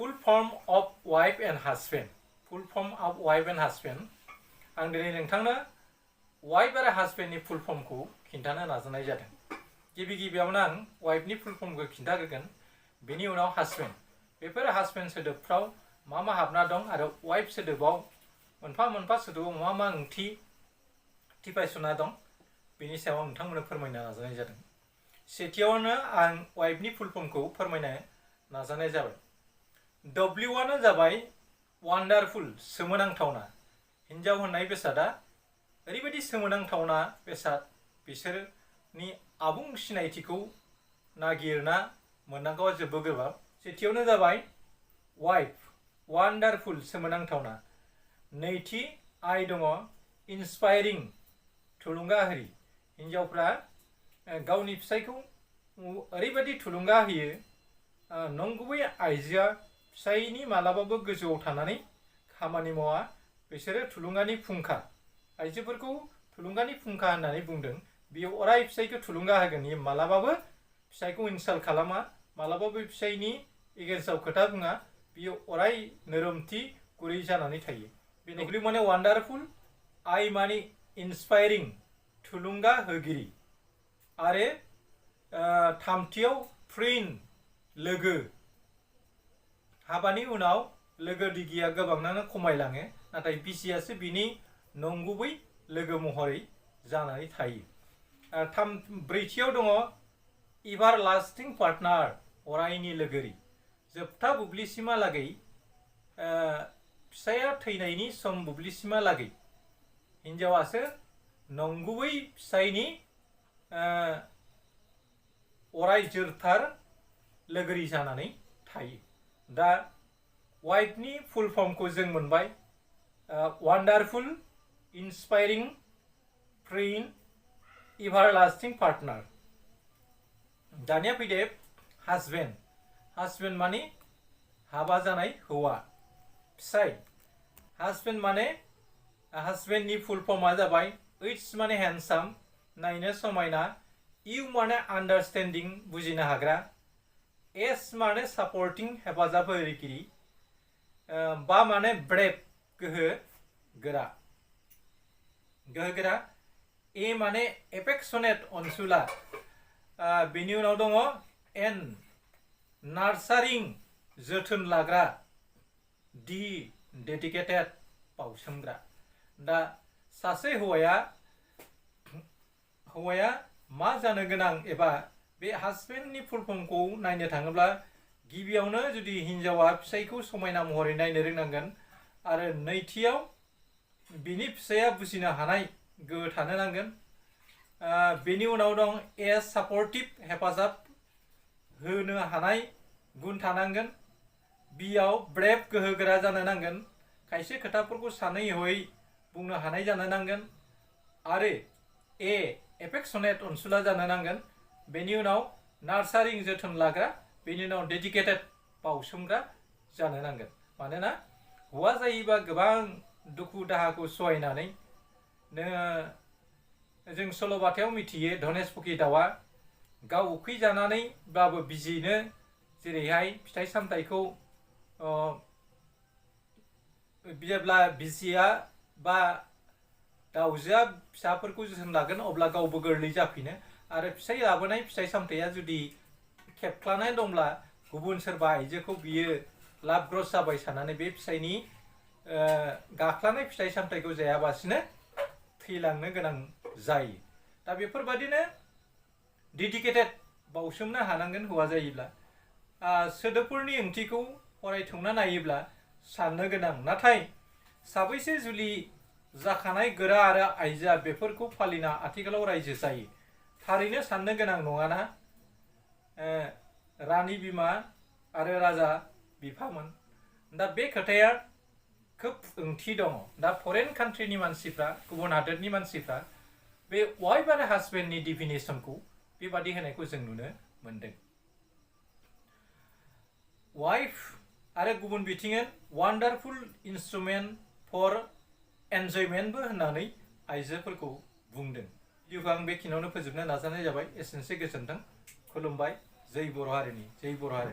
full form of wife and husband. Full form of wife and husband. आं दिनै नोंथांनो wife आरो husband नि full form खौ खिन्थानो नाजानाय जादों। गिबियावनो आं wife नि full form खौ खिन्थाग्रोगोन, बेनि उनाव husband। बेफोर husband सोदोबफ्राव मा हाबना दं आरो wife सोदोबाव मोनफा सोदोबाव मा ओंथि टिपायसना दं, बेनि सायाव आं नोंथांमोननो फोरमायनो नाजानाय जादों। सेथियावनो आं wife नि full form खौ फोरमायनो नाजानाय जाबाय। W आनो जाबाय wonderful, सोमोनांथावना। हिन्जाव होननाय बेसादा ओरैबायदि सोमोनांथावना बेसाद, बिसोरनि आबुं सिनायथिखौ नागिरना मोननांगौआ जोबोद गोब्राब। सेथियावनो जाबाय wife, wonderful, सोमोनांथावना। नैथि I दङ inspiring, थुलुंगाहोरि। हिन्जावफ्रा गावनि फिसायखौ ओरैबायदि थुलुंगा होयो, नंगुबै आइजोआ फिसायनि मालाबाबो गोजौआव थानानै खामानि मावा, बिसोरो थुलुंगानि फुंखा। आइजोफोरखौ थुलुंगानि फुंखा होननानै बुंदों। बियो अराय फिसायखौ थुलुंगा होगोन, बियो मालाबाबो फिसायखौ इनसाल्ट खालामा, मालाबाबो फिसायनि एगेन्स्टआव खोथा बुङा, बियो अराय नोरोमथि गुरै जानानै थायो। W माने वान्डारफुल, I माने इन्सपायरिं, थुलुंगा होगिरि, आरो थामथियाव फ्रेन्ड, लोगो। हाबानि उनाव लोगो दिगिया गोबाङानो खमायलाङो, नाथाय बिसियासो बिनि नंगुबै लोगो महरै जानानै थायो। ब्रैथियाव दङ एभारलास्टिं पार्टनार, अरायनि लोगोरि। जोबथा बुब्लिसिमहालागै, फिसाया थैनायनि सम बुब्लिसिमहालागै हिन्जावासो नंगुबै फिसायनि अराय जोरथार लोगोरि जानानै थायो। दा वाइफनि फुल फर्मखौ जों मोनबाय, वान्डारफुल, इन्सपायरिं, फ्रेन्ड, एभारलास्टिं पार्टनार। दानिया फैदो हासबेन्ड। हासबेन्ड माने हाबा जानाय हौवा, फिसाय। हासबेन्ड माने हासबेन्डनि फुल फर्मा जाबाय H माने हेन्डसाम, नायनो समायना। U माने आन्डारस्टेन्डिं, बुजिनो हाग्रा। S माने सापर्टिं, हेफाजाब होगिरि। बा माने ब्रेभ, गोहो गोरा। A माने एफेक्शनेट, अनसुला। बेनि उनाव दङ N, नार्सारिं, जोथोन लाग्रा। D, डेडिकेटेड, बावसोमग्रा। दा सासे हौवाया मा जानो गोनां, एबा बे हासबेन्डनि फुल फर्मखौ नायनो थाङोब्ला गिबियावनो जुदि हिन्जावा फिसायखौ समायना महरै नायनो रोंनांगोन, आरो नैथियाव बिनि फिसाया बुजिनो हानाय गोहो थानो नांगोन। बेनि उनाव दं S, सापर्टिभ, हेफाजाब होनो हानाय गुन थानांगोन। बियाव ब्रेभ, गोहोगोरा जानो नांगोन, खायसे खोथाफोरखौ सानै हयै बुंनो हानाय जानो नांगोन। आरो A, एफेक्शनेट, अनसुला जानो नांगोन। बेनि उनाव नार्सारिं, जोथोन लाग्रा। बेनि उनाव डेडिकेटेड, बावसोमग्रा जानो नांगोन। मानोना हौवा जायोबा गोबां दुखु दाहाखौ सहायनानै, जों सल'बाथायाव मिथियो धनेश फुखि दाउआ गाव उखैजानानैब्लाबो बिजिनो जेरैहाय फिथाइ सामथाइखौ जेब्ला बिसिया बा दाउजोआ फिसाफोरखौ जोथोन लागोन, अब्ला गावबो गोरलै जाफिनो। आरो फिसाइ लाबोनाय फिथाइ सामथाइया जुदि खेबख्लानाय दंब्ला गुबुन सोरबा आइजोखौ बियो लाभग्रस जाबाय साननानै बे फिसाइनि गाख्लानाय फिथाइ सामथाइखौ जायाबासिनो थैलांनो गोनां जायो। दा बेफोरबादिनो डेडिकेटेड, बावसोमनो हानांगोन हौवा जायोब्ला। सोदोबफोरनि ओंथिखौ फरायथुमना नायोब्ला साननो गोनां। नाथाय साबैसे जुलि जाखानाय गोरा आरो आइजोआ बेफोरखौ फालिना आथिखालाव रायजो जायो? थारैनो साननो गोनां नङाना? रानि बिमा आरो राजा बिफामोन। दा बे खोथाया खोब ओंथि दङ। दा फरेन कान्ट्रिनि मानसिफ्रा, गुबुन हादोरनि मानसिफ्रा बे वाइफ आरो हासबेन्डनि डिफिनेसनखौ बेबादि होनायखौ जों नुनो मोनदों। वाइफ आरो गुबुन बिथिङै वान्डारफुल इन्स्ट्रुमेन्ट फर एन्जयमेन्टबो होननानै आइजोफोरखौ बुंदों। भिडिअखौ आं बेखिनियावनो फोजोबनो नाजानाय जाबाय। एसेनोसै, गोजोन्थों, खुलुमबाय। जै बर' हारिनि, जै बर' हारि।